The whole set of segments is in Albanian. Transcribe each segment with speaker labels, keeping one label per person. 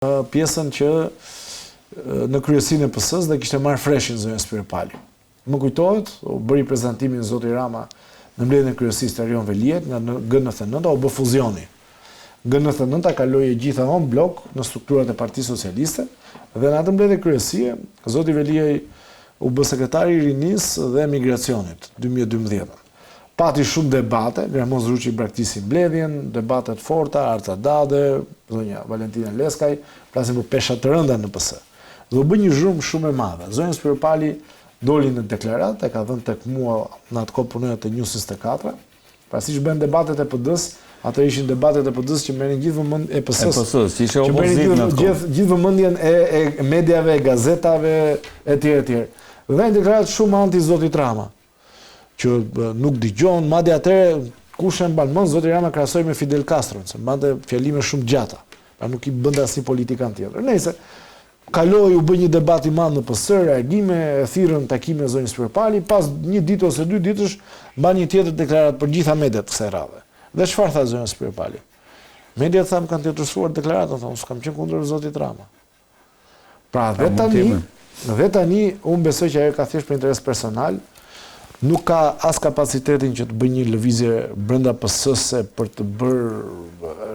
Speaker 1: pjesën që në kryesinë e PS-s dhe kishte marrë freshin zonja Spiro Pali. Më kujtohet, u bëri prezantimin zoti Rama në mbledhjen e kryesisë të Erion Veliet nga G99 u bë fuzioni. G99 kaloi e gjitha on blok në strukturat e Partisë Socialiste dhe në atë mbledhje kryesie zoti Veliaj u bë sekretari i rinisë dhe migracionit 2012. Pati shumë debate, Gramoz Ruçi braktisi mbledhjen, debatet forta, Arca Dade, zonja Valentina Leskaj, flasin për pesha të rënda në PS. Dhe u bë një zhurmë shumë e madhe. Zonja Spiro Pali doli në deklaratë, e ka dhënë tek mua në atë kohë punoja te News 24. Pra siç bën debatet e PD-s, ato ishin debatet e PD-s që merrin gjithë vëmendjen e PS-s.
Speaker 2: Që ishte opozit në atë kohë.
Speaker 1: Gjithë vëmendjen e mediave, gazetave etj. Dhe një deklaratë shumë anti zotit Rama, që nuk dëgjon, madje atëherë kush e mban mend zoti Rama krahasoi me Fidel Castro, se mbante fjalime shumë gjata. Pra nuk i bënte asnjë politikan tjetër. Nëse kaloi u bë një debat i madh në PS, reagime, e thirrën takime zonjës Spiro Pali, pas një ditë ose 2 ditësh mban një tjetër deklaratë për gjitha mediat kësaj radhe. Dhe çfarë tha zonja Spiro Pali? Mediat thamë kanë tetërsuar deklaratën, thonë s'kam qenë kundër zotit Rama. Pra dhe tani unë besoj që ajo ka thjesht për interes personal, nuk ka as kapacitetin që të bëjë një lëvizje brenda PS-s për të bërë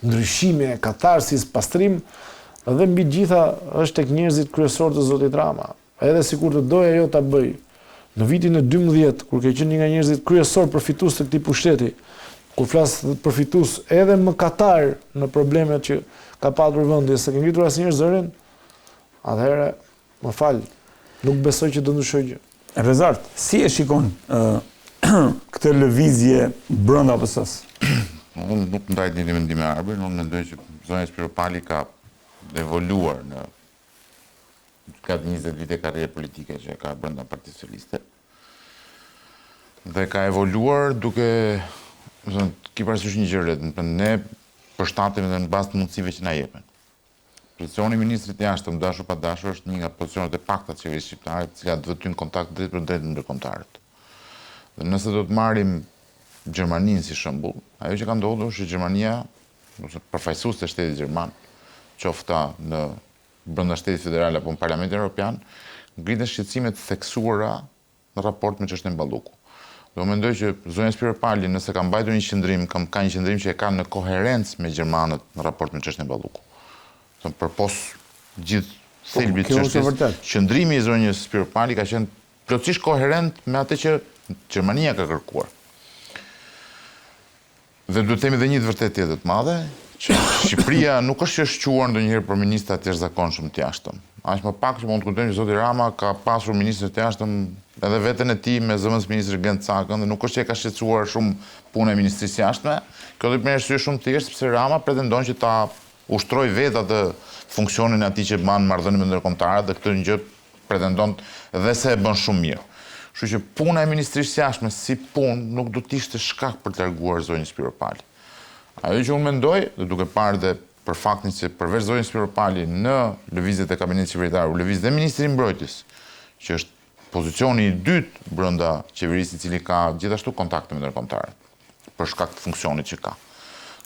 Speaker 1: ndryshime, katarsis, pastrim, dhe mbi gjitha është tek njerëzit kryesorë të zotit Rama. Edhe sikur të doja ajo ta bëj. Në vitin e 12, kur ke qenë një nga njerëzit kryesor përfitues të këtij pushteti, kur flas përfitues edhe mëkatar në problemet që ka patur vendi, se ke ngritur asnjëherë zërin, atëherë më fal, nuk besoj që do ndryshoj gjë.
Speaker 2: Rezart, si e shikon këtë lëvizje brenda PS-s?
Speaker 3: Unë nuk ndaj një mendim me Arbër, unë mendoj që zonja Spiro Pali ka evoluar në ka 20 vite karrierë politike që ka brenda Partisë Socialiste. Dhe ka evoluar duke ki parasysh një gjë, ne përshtatemi në bazë të mundësive që na jepen. Pozicioni i ministrit të jashtëm, dashur pa dashur, është një nga pozicionet e pakta të qeverisë shqiptare, të cilat do të hyjnë kontakt drejt për drejt me ndërkombëtarët. Dhe nëse do të marrim Gjermaninë si shembull, ajo që ka ndodhur është që Gjermania, ose përfaqësues të shtetit gjerman, qoftë në brenda shtetit federal apo në Parlamentin Evropian, ngritën shqetësime të theksuara në raport me çështjen Balluku. Do mendoj që zonja Spiro Pali, nëse ka mbajtur një qendrim, ka një qendrim që e ka në koherencë me gjermanët në raport me çështjen Balluku. Përpos gjithë thelbit çështjes, qëndrimi i zonjës Spiro Pali ka qenë plotësisht koherent me atë që Gjermania ka kërkuar. Dhe duhet të themi edhe një të vërtetë tjetër të madhe, që Shqipëria nuk është që shquar ndonjëherë për ministra të jashtëzakonshëm të jashtëm. Aq më pak që mund të kujtojmë që zoti Rama ka pasur ministër të jashtëm edhe veten e tij me zëvendës ministër Gent Cakën, dhe nuk është që e ka shqetësuar shumë punën e ministrisë jashtme. Kjo do të merr arsye shumë të thjeshtë sepse Rama pretendon që ta ushtroj vetë atë funksionin e atij që bën marrëdhënie me ndërkombëtarët, dhe këtë gjë pretendon dhe se e bën shumë mirë. Kështu që puna e ministrisë jashtme si punë nuk do të ishte shkak për të larguar zonjën Spiro Pali. Ajo që unë mendoj, dhe duke parë dhe për faktin që përveç zonjës Spiro Pali në lëvizjet e kabinetit qeveritar u lëviz dhe ministri i mbrojtjes, që është pozicioni i dytë brenda qeverisë, i cili ka gjithashtu kontakte me ndërkombëtarët për shkak të funksionit që ka.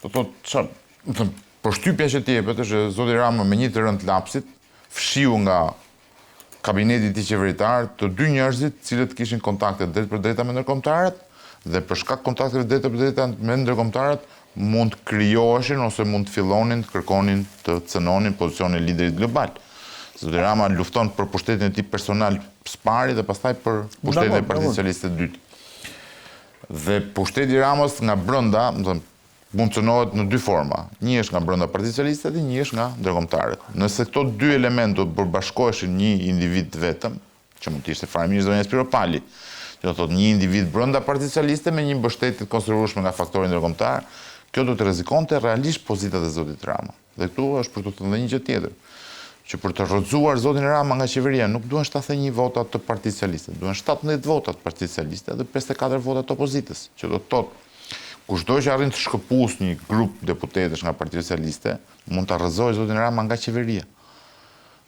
Speaker 3: Do thotë çfarë, përshtypja që t'jepet është që zoti Rama me një të rënd lapsit fshiu nga kabineti i tij qeveritar të dy njerëzit cilët kishin kontakte drejt për drejta me ndërkombëtarët, dhe për shkak kontakteve drejt për drejta me ndërkombëtarët mund të krijoheshin ose mund të fillonin të kërkonin të cënonin pozicionin e liderit global. Zoti Rama lufton për pushtetin e tij personal së pari dhe pastaj për pushtetin e Partisë Socialiste të dytë. Dhe pushteti i Ramës nga brenda, mund të cënohet në dy forma. Një është nga brenda Partisë Socialiste dhe një është nga ndërkombëtarët. Nëse këto dy elemente do të përbashkoheshin një individ vetëm, që mund të ishte faramirësi zonja Spiro Pali, që do thotë një individ brenda Partisë Socialiste me një mbështetje të konsiderueshme nga faktori ndërkombëtar, kjo do të rrezikonte realisht pozitat e zotit Rama. Dhe këtu është për të thënë një gjë tjetër, që për të rrëzuar zotin Rama nga qeveria nuk duhen 71 vota të Partisë Socialiste, duhen 17 vota të Partisë Socialiste dhe 54 vota të opozitës, që do të thotë kushdo që arrin të shkëpus një grup deputetësh nga Partia Socialiste, mund të rrëzojë zotin Rama nga qeveria.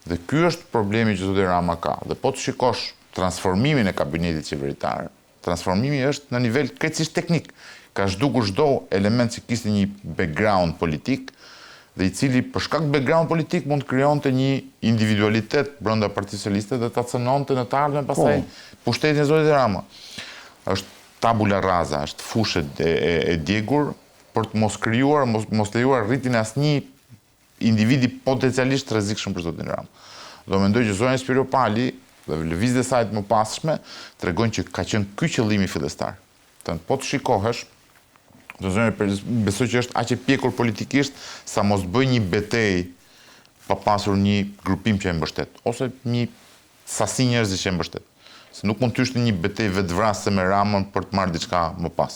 Speaker 3: Dhe ky është problemi që zoti Rama ka. Dhe po të shikosh transformimin e kabinetit qeveritar, transformimi është në nivel krejtësisht teknik. Ka zhdukur çdo element që kishte një background politik dhe i cili për shkak të background politik mund të krijonte një individualitet brenda Partisë Socialiste dhe ta cënonte në të ardhmen pastaj pushtetin e zotit Rama. Është tabula rasa, është fushë e djegur për të mos krijuar, mos lejuar rritjen e asnjë individi potencialisht rrezikshëm për zotin Rama. Do mendoj që zonja Spiro Pali dhe lëvizjet e saj të mëpasshme tregojnë që ka qenë ky qëllimi fillestar. Po të shikohesh, besoj që është aq e pjekur politikisht sa mos bëj një betejë pa pasur një grupim që e mbështet, ose një sasi njerëzish që e mbështet. Se nuk mund të ishte një betejë vetvrasëse me Ramën për të marrë diçka më pas.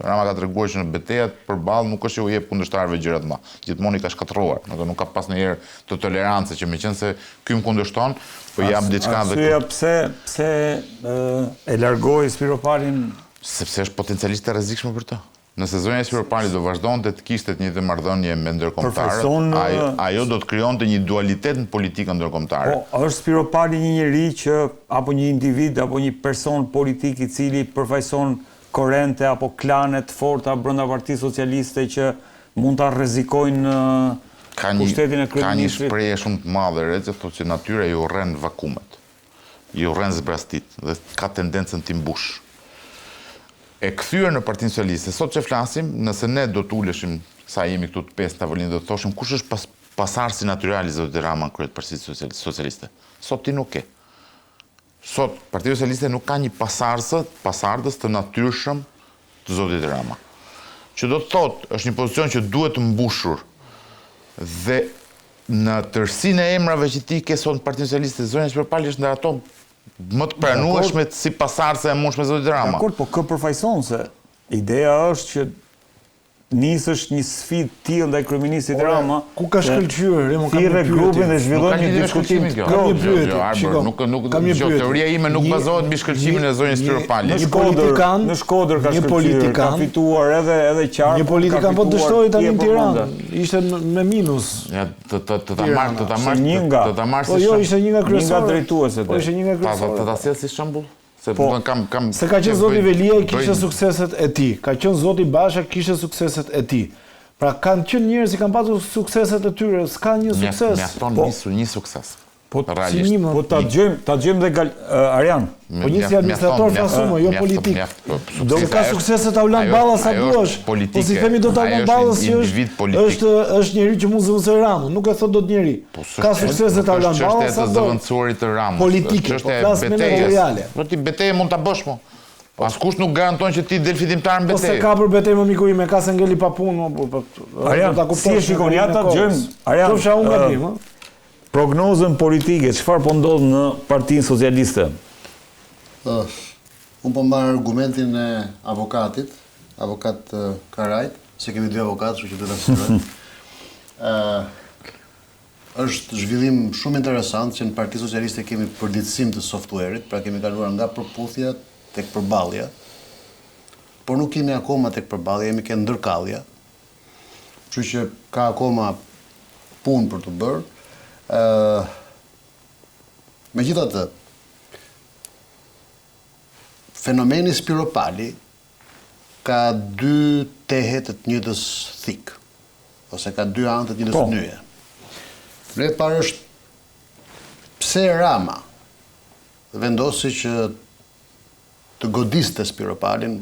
Speaker 3: Rama ka treguar që në betejat përballë nuk është që u jep kundërshtarëve gjëra të mëdha. Gjithmonë i ka shkatërruar, nuk ka pas ndonjëherë të tolerancë që meqense ky më kundërshton, po jap diçka dhe
Speaker 2: pse e largoi Spiro Palin
Speaker 3: sepse është potencialisht e rrezikshme për të. Nëse zonja Spiro Pali do vazhdonte të kishte një marrëdhënie me ndërkombëtarët, ajo do të krijonte një dualitet në politikën ndërkombëtare.
Speaker 2: Po, është Spiro Pali një njerëz që apo një individ apo një person politik i cili përfaqëson korrente apo klane të forta brenda Partisë Socialiste që mund ta rrezikojnë pushtetin e kryeministrit.
Speaker 3: Ka një shprehje shumë të madhe që thotë që natyra i urren vakumet. I urren zbrastit dhe ka tendencën të mbush. E kthyer në Partinë Socialiste, sot që flasim, nëse ne do të uleshim, sa jemi këtu të pesë tavolinë, do të thoshim kush është pasardhësi natyral i zotit Rama në krye të Partisë Socialiste. Sot ti nuk ke. Sot Partia Socialiste nuk ka një pasardhës të natyrshëm të zotit Rama. Që do të thotë, është një pozicion që duhet të mbushur dhe në tërësinë e emrave që ti ke sot në Partinë Socialiste, zonja Spiro Pali është ndër ato më të pranueshme si pasardhëse e mundshme zotit Rama.
Speaker 2: Dakor, po kë përfaqëson se ideja është që nisësh një sfidë të tillë ndaj kryeministit Rama.
Speaker 1: Ku ka shkëlqyer?
Speaker 2: Thirrë grupin dhe zhvillon një diskutim.
Speaker 1: Kam një pyetje.
Speaker 3: Teoria ime nuk bazohet mbi shkëlqimin e zonjës Spiro Pali.
Speaker 2: Në Shkodër ka shkëlqyer, ka fituar edhe qark.
Speaker 1: Një politikan po dështoi tani në Tiranë. Ishte me minus.
Speaker 3: Ja, të ta marrë.
Speaker 1: Po jo, ishte një nga kryesorët.
Speaker 2: Nga drejtueset.
Speaker 1: Po ishte një nga kryesorët.
Speaker 3: Të ta sjell si shembull. Se
Speaker 1: ka qenë zoti Velia i kishte sukseset e tij, ka qenë zoti Basha kishte sukseset e tij. Pra kanë qenë njerëz që kanë pasur sukseset e tyre, s'ka një sukses.
Speaker 3: Mjafton një sukses.
Speaker 2: Po ta dëgjojmë dhe Arjan.
Speaker 1: Po një si administrator fasumë, jo politik. Do të ka sukseset Aulan Balla sa duash. Po si themi do të Aulan Balla si është njeriu që mund zëvendësoj Ramën, nuk e thot dot njeri. Ka sukseset Aulan Balla sa do.
Speaker 3: Çështja e zëvendësuarit të Ramës.
Speaker 1: Politike, çështja e betejës.
Speaker 3: Po ti betejë mund ta bësh mo. Askush nuk garanton që ti del fitimtar në betejë.
Speaker 1: Po se ka për betejë më miku im, ka se ngeli pa punë,
Speaker 2: Arjan, si e shikon ja ta dëgjojmë. Arjan,
Speaker 1: çfarë unë gabim,
Speaker 2: prognozën politike, çfarë po ndodh në Partinë Socialiste?
Speaker 4: Unë po marr argumentin e avokatit, avokat Karajt, se kemi dy avokatë, kështu që do ta sqaroj. Është zhvillim shumë interesant që në Partinë Socialiste kemi përditësim të software-it, pra kemi kaluar nga përputhja tek përballja, por nuk kemi akoma tek përballja, jemi ke ndërkallja. Kështu që ka akoma punë për të bërë. Megjithatë, fenomeni Spiro Pali ka dy tehe të njëjtës thik, ose ka dy anë të njëjtës nyje. Vlet parë është pse Rama vendosi që të godiste Spiro Palin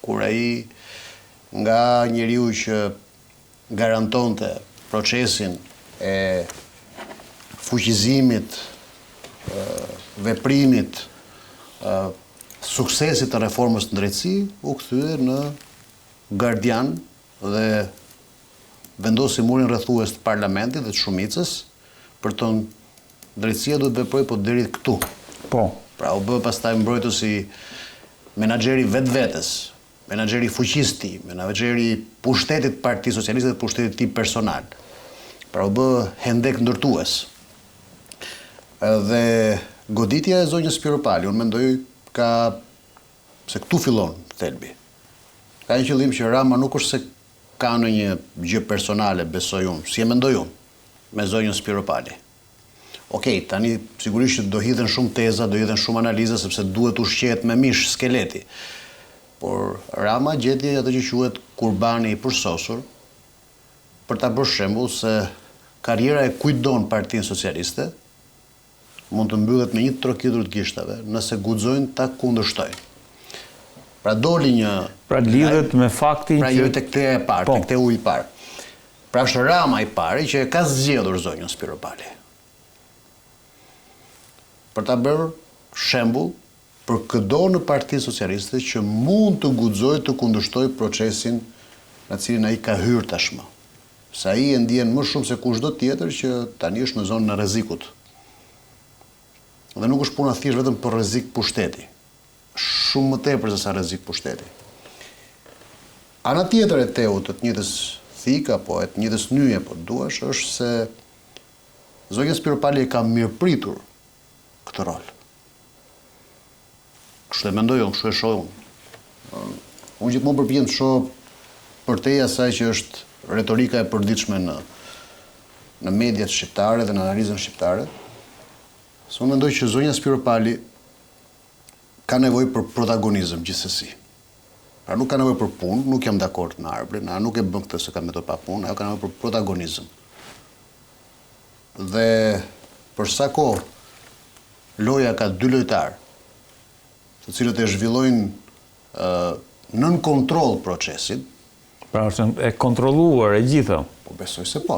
Speaker 4: kur ai nga njeriu që garantonte procesin e fuqizimit, veprimit, suksesit të reformës në drejtësi, u kthye në gardian dhe vendosi murin rrethues të parlamentit dhe të shumicës, për të drejtësia duhet veproj po deri këtu.
Speaker 2: Po.
Speaker 4: Pra u bë pastaj mbrojtësi menaxheri vetvetes, menaxheri fuqisti, menaxheri pushtetit Partisë Socialiste dhe pushtetit tij personal. Pra u bë hendek ndërtues. Dhe goditja e zonjës Spiro Pali, unë mendoj se këtu fillon thelbi. Ka një qëllim që Rama nuk është se ka në një gjë personale, besoj unë, si e mendoj unë, me zonjën Spiro Pali. Okej, tani sigurisht që do hidhen shumë teza, do hidhen shumë analiza, sepse duhet ushqehet me mish skeleti. Por Rama gjeti atë që quhet kurbani i përsosur për ta bërë shembull se karriera e kujdo në Partinë Socialiste mund të mbyllet me një trokitur të gishtave nëse guxojnë ta kundërshtojnë. Pra doli një...
Speaker 2: Pra lidhet me faktin
Speaker 4: pra jo tek te e parë, tek te uji i parë. Pra është Rama i pari që e ka zgjedhur zonjën Spiro Pali. Për ta bërë shembull për këdo në Partinë Socialiste që mund të guxojë të kundërshtoj procesin në cilin ai ka hyrë tashmë. Sa ai e ndjen më shumë se kushdo tjetër që tani është në zonën e rrezikut. Dhe nuk është puna thjesht vetëm për rrezik pushteti. Shumë më tepër se sa rrezik pushteti. Ana tjetër e teut të njëjtës thik apo e të njëjtës nyje po duash është se zonja Spiro Pali e ka mirëpritur këtë rol. Kështu e mendoj unë, kështu e shoh unë. Unë gjithmonë përpiqem të shoh përtej asaj që është retorika e përditshme në mediat shqiptare dhe në analizën shqiptare. Se unë mendoj që zonja Spiro Pali ka nevojë për protagonizëm gjithsesi. Pra nuk ka nevojë për punë, nuk jam dakord me Arbrin, a nuk e bën këtë se ka metodë pa punë, ajo ka nevojë për protagonizëm. Dhe për sa kohë loja ka 2 lojtarë, të cilët e zhvillojnë nën kontroll procesin.
Speaker 2: Pra është e kontrolluar e gjitha.
Speaker 4: Po besoj se po.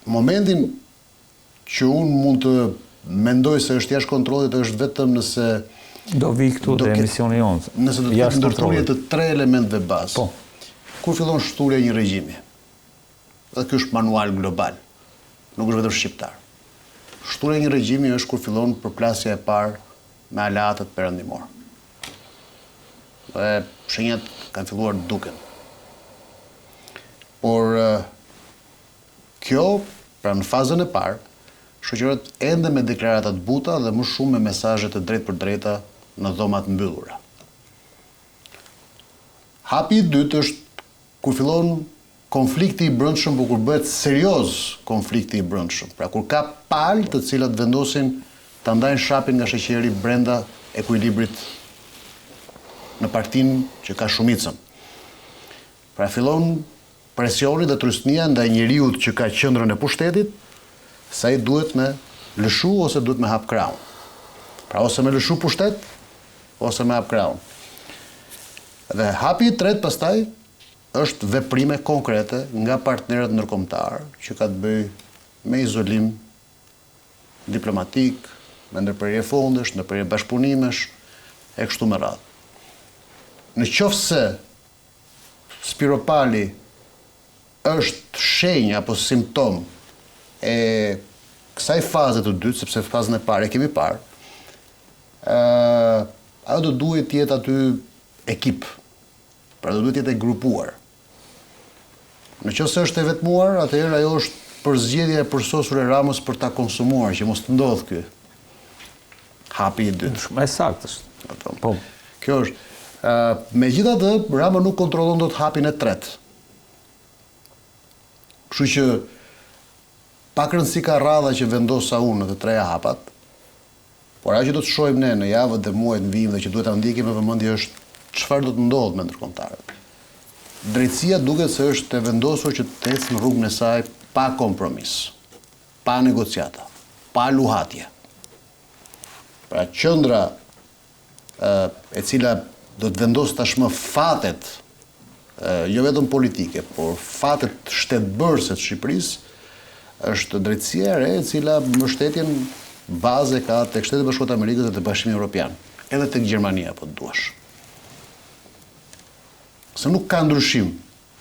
Speaker 4: Momentin që unë mund të mendoj se është jashtë kontrollit është vetëm nëse
Speaker 2: do vi këtu te emisioni jonë.
Speaker 4: Nëse do të ketë ndërthurje të 3 elementeve bazë.
Speaker 2: Po.
Speaker 4: Kur fillon shturja e një regjimi. Dhe ky është manual global. Nuk është vetëm shqiptar. Shturja e një regjimi është kur fillon përplasja e parë me aleatët perëndimor. Dhe shenjat kanë filluar të duken. Por kjo, pra në fazën e parë, shoqërohet ende me deklarata të buta dhe më shumë me mesazhe të drejtë për drejta në dhomat mbyllura. Hapi i dytë është kur fillon konflikti i brendshëm, por kur bëhet serioz konflikti i brendshëm. Pra kur ka palë të cilat vendosin ta ndajnë shapin nga sheqeri brenda ekuilibrit në partinë që ka shumicën. Pra fillon presioni dhe trysnia ndaj njeriut që ka qendrën e pushtetit, sa i duhet me lëshu ose duhet me hap krahun. Pra ose me lëshu pushtet, ose me hap krahun. Dhe hapi i tretë pastaj është veprime konkrete nga partnerët ndërkombëtar që ka të bëjë me izolim diplomatik, me ndërprerje fondesh, ndërprerje bashkëpunimesh e kështu me radhë. Në qoftë se Spiro Pali është shenjë apo simptom e kësaj faze të dytë, sepse fazën e parë e kemi parë, ajo do duhet të jetë aty ekip, pra do duhet të jetë e grupuar. Në qoftë se është e vetmuar, atëherë ajo është përzgjedhja e përsosur e Ramës për ta konsumuar, që mos të ndodhë ky hapi i dytë.
Speaker 2: Shumë e saktë është. Po.
Speaker 4: Kjo është. Megjithatë, Rama nuk kontrollon dot hapin e tretë. Kështu që pak rëndësi ka radha që vendosa unë në të treja hapat, por ajo që do të shohim ne në javët dhe muajt në vijim dhe që duhet ta ndjekim me vëmendje është çfarë do të ndodhë me ndërkombëtarët. Drejtësia duket se është e vendosur që të ecë në rrugën e saj pa kompromis, pa negociata, pa luhatje. Pra qendra e cila do të vendos tashmë fatet, jo vetëm politike, por fatet shtetbërëse të Shqipërisë, është drejtësia e re e cila mbështetjen bazë ka tek Shtetet e Bashkuara të Amerikës dhe te Bashkimi Evropian, edhe tek Gjermania po të duash. Se nuk ka ndryshim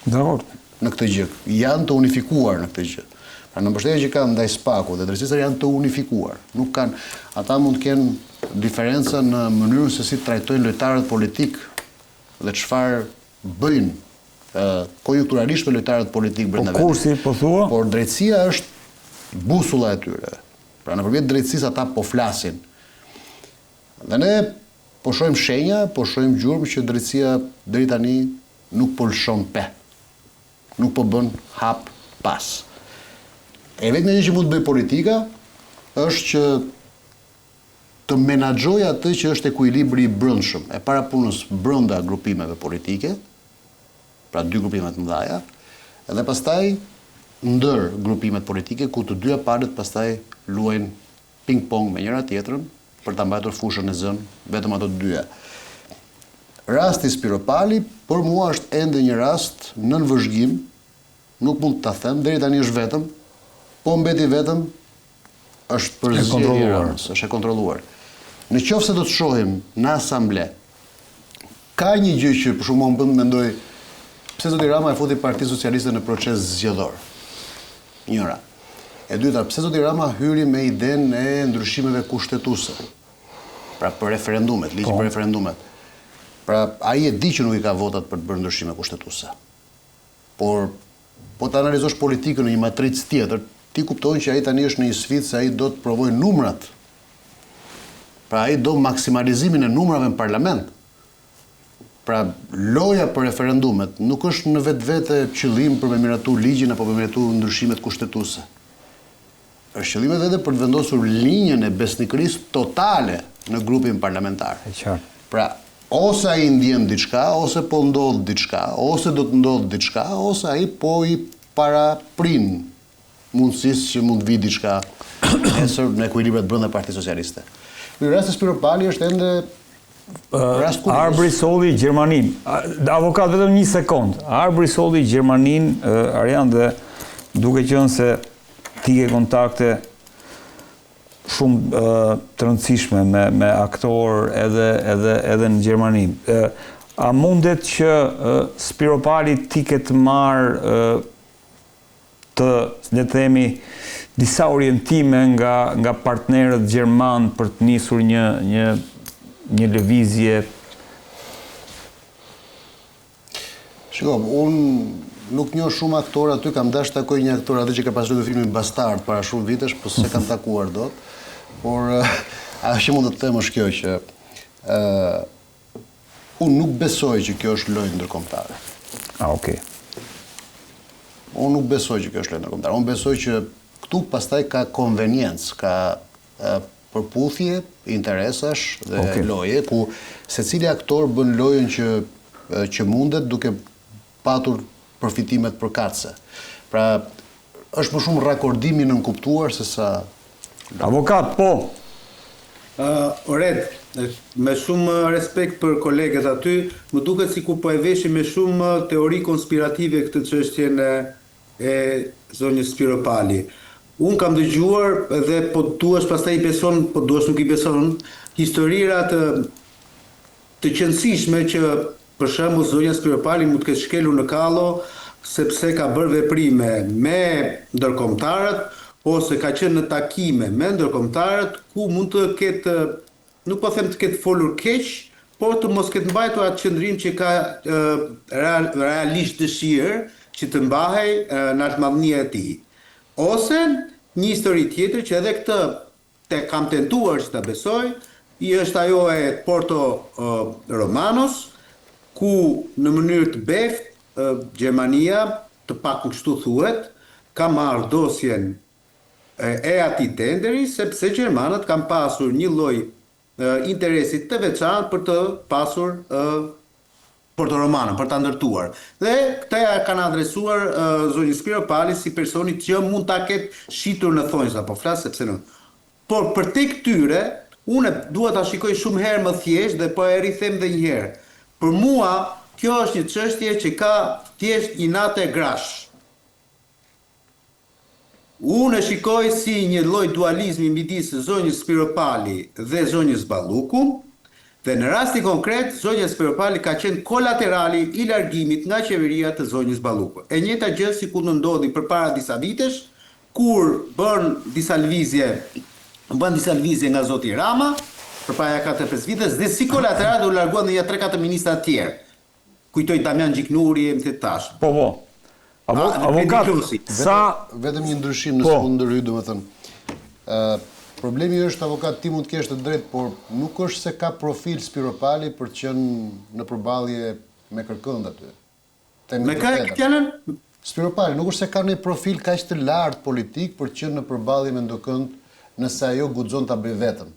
Speaker 4: në këtë gjë. Janë të unifikuar në këtë gjë. Pra në mbështetjen që kanë ndaj SPAK-ut dhe drejtësisë janë të unifikuar. Nuk kanë, ata mund të kenë diferenca në mënyrën se si trajtojnë lojtarët politik dhe çfarë bëjnë konjunkturalisht me lojtarët politik brenda
Speaker 2: vendit. Kursi po thua?
Speaker 4: Por drejtësia është busulla e tyre. Pra nëpërmjet drejtësisë ata po flasin. Dhe ne po shohim shenja, po shohim gjurmë që drejtësia deri tani nuk po lëshon pe. Nuk po bën hap pas. E vetmja gjë që mund të bëj politika është që të menaxhojë atë që është ekuilibri i brendshëm, e para punës brenda grupimeve politike, pra 2 grupimet të mëdha, edhe pastaj ndër grupimet politike ku të dyja palët pastaj luajnë ping-pong me njëra tjetrën për ta mbajtur fushën e zënë vetëm ato të dyja. Rasti Spiro Pali për mua është ende një rast nën vëzhgim, nuk mund ta them, deri tani është vetëm, po mbeti vetëm është përzgjedhje e Ramës, është e kontrolluar. Në qoftë se do të shohim në asamble, ka një gjë që për shumë më mendoj pse zoti Rama e futi Partinë Socialiste në proces zgjedhor. Njëra. E dyta, pse zoti Rama hyri me idenë e ndryshimeve kushtetuese. Pra për referendumet, ligji për referendumet. Pra ai e di që nuk I ka votat për të bërë ndryshime kushtetuese. Por po të analizosh politikën në një matricë tjetër, ti kupton që ai tani është në një sfidë se ai do të provojë numrat. Pra ai do maksimalizimin e numrave në parlament. Pra loja për referendumet nuk është në vetvete qëllim për me miratu ligjin apo për me miratu ndryshimet kushtetuese. Është qëllim edhe për të vendosur linjën e besnikërisë totale në grupin parlamentar. Pra ose ai ndjen diçka, ose po ndodh diçka, ose do të ndodh diçka, ose ai po I paraprin mundësisë që mund vi diçka nesër në ekuilibrat brenda Partisë Socialiste. Ky rast Spiro Pali është ende
Speaker 2: Arbri solli Gjermanin. Avokat, vetëm një sekond. Arbri solli Gjermanin, Arjan, dhe duke qenë se ti ke kontakte shumë të rëndësishme me aktor edhe në Gjermani. A mundet që Spiro Pali ti ketë marrë të, le të themi, disa orientime nga partnerët gjerman për të nisur një lëvizje?
Speaker 4: Shiko, unë nuk njoh shumë aktorë aty, kam dashur takoj një aktor aty që ka pasur në filmin Bastard para shumë vitesh, po s'e kam takuar dot. Por ajo që mund të them është kjo që unë nuk besoj që kjo është lojë ndërkombëtare.
Speaker 2: Okay.
Speaker 4: Unë nuk besoj që kjo është lojë ndërkombëtare. Unë besoj që këtu pastaj ka konveniencë, ka përputhje interesash dhe loje, ku secili aktor bën lojën që mundet duke patur përfitimet përkatëse. Pra, është më shumë rakordimi në nënkuptuar se sa...
Speaker 2: Avokat, po!
Speaker 5: Ored, me shumë respekt për kolegët aty, më duket si ku po e veshim me shumë teori konspirative këtë çështjen e zonjës Spiro Pali. Unë kam dëgjuar dhe po duash pastaj I beson, po duash nuk I beson, historira të qëndësishme që për shembull zonja Spiro Pali mund të ketë shkelur në kallo sepse ka bërë veprime me ndërkombëtarët ose ka qenë në takime me ndërkombëtarët ku mund të ketë, nuk po them të ketë folur keq, por të mos ketë mbajtur atë qëndrim që ka realisht dëshirë që të mbahej në artëmadhënia e tij. Ose një histori tjetër që edhe këtë kam tentuar që ta besoj, I është ajo e Porto Romanos, ku në mënyrë të beftë Gjermania, të paktën kështu thuhet, ka marrë dosjen e atij tenderi sepse gjermanët kanë pasur një lloj interesi të veçantë për të pasur Porto Romanën, për ta ndërtuar. Dhe këta ja kanë adresuar zonjës Spiro Pali si personit që mund ta ketë shitur në thonjza, apo flas sepse nuk. Por për te këtyre, unë dua ta shikoj shumë herë më thjesht dhe po e rikthem edhe një herë. Për mua, kjo është një çështje që ka thjesht inate grash. Unë e shikoj si një lloj dualizmi midis zonjës Spiro Pali dhe zonjës Balluku. Dhe në rasti konkret, zonja Spiro Pali ka qenë kolaterali I largimit nga qeveria të zonjës Balluku. E njëjta gjë si ku ndodhi përpara disa vitesh, kur bën disa lëvizje nga zoti Rama, përpara 4-5 vitesh, dhe si kolateral u larguan dhe 3-4 ministra të tjerë. Kujtoj Damian Gjiknuri, më të tash.
Speaker 2: Po. Avokat, sa...
Speaker 4: Vetëm një ndryshim nëse mund ndërhyj, domethënë. Problemi është, avokat, ti mund të kesh të drejtë, por nuk është se ka profil Spiro Pali për të qenë në përballje me kërkënd aty.
Speaker 5: Me ka fjalën?
Speaker 4: Spiro Pali nuk është se ka një profil kaq të lartë politik për të qenë në përballje me ndokënd nëse ajo guxon ta bëj vetëm.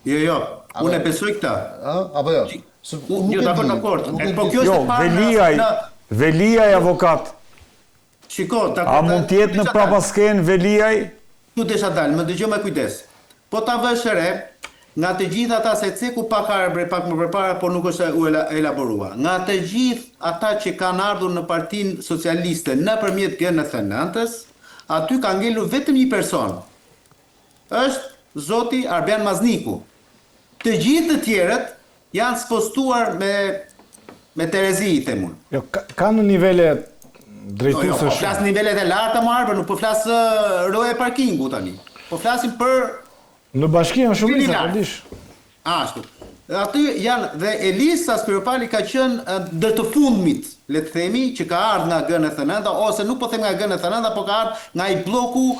Speaker 5: Jo, unë e besoj këtë.
Speaker 4: Apo jo?
Speaker 5: Jo, dakord. Po kjo
Speaker 2: është
Speaker 5: parë
Speaker 2: Veliaj avokat.
Speaker 5: Shiko,
Speaker 2: A mund të jetë në prapasken Veliaj?
Speaker 5: Tu desha dalë, më dëgjoj me kujdes. Po ta vësh re, nga të gjithë ata se ceku pak pak më përpara, por nuk është u elaborua. Nga të gjithë ata që kanë ardhur në Partinë Socialiste nëpërmjet GNTH-s, aty ka ngelur vetëm një person. Është zoti Arben Mazniku. Të gjithë të tjerët janë spostuar me terezi, i themun.
Speaker 1: Jo, ka në nivele
Speaker 5: Po
Speaker 1: drejtuesësh.
Speaker 5: flas nivelet e larta më arber, nuk po flas roja e parkingu tani. Po flasim për
Speaker 1: Në bashki janë shumë
Speaker 5: Cili
Speaker 1: nisa,
Speaker 5: lartë?
Speaker 1: po dish.
Speaker 5: ashtu. Aty janë dhe Elisa Spiropali ka qenë ndër të fundmit, le të themi, që ka ardhur nga GNTH, ose nuk po them nga GNTH, po ka ardhur nga i bloku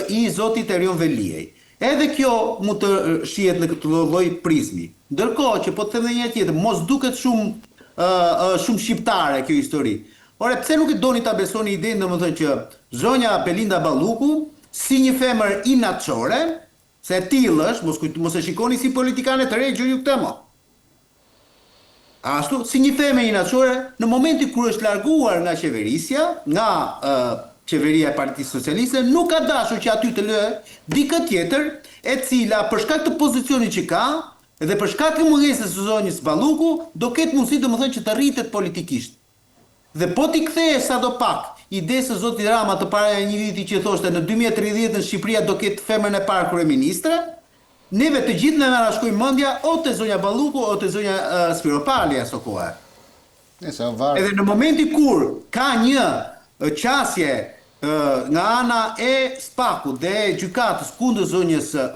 Speaker 5: i zotit Erion Veliaj. Edhe kjo mund të shihet në këtë lloj prizmi. Ndërkohë që po të them edhe një tjetër, mos duket shumë shqiptare kjo histori. Ore, pse nuk e doni ta besoni idenë, domethënë që zonja Belinda Balluku, si një femër inaçore, se tillë është, mos e shikoni si politikane të regjë ju këtë mo. Ashtu, si një femër inaçore, në momentin kur është larguar nga qeverisja, nga qeveria e Partisë Socialiste, nuk ka dashur që aty të lë dikë tjetër, e cila për shkak të pozicionit që ka, dhe për shkak të mungesës së zonjës Balluku, do ketë mundësi domethënë që të rritet politikisht. Dhe po t'i ktheje sadopak idesë së zotit Rama të para një viti që thoshte në 2030 në Shqipëria do ketë femrën e parë kryeministre, neve të gjithë na shkojmë mendja o te zonja Balluku o te zonja Spiropali aso kohë. Edhe në momentin kur ka një qasje nga ana e Spakut dhe gjykatës kundër zonjës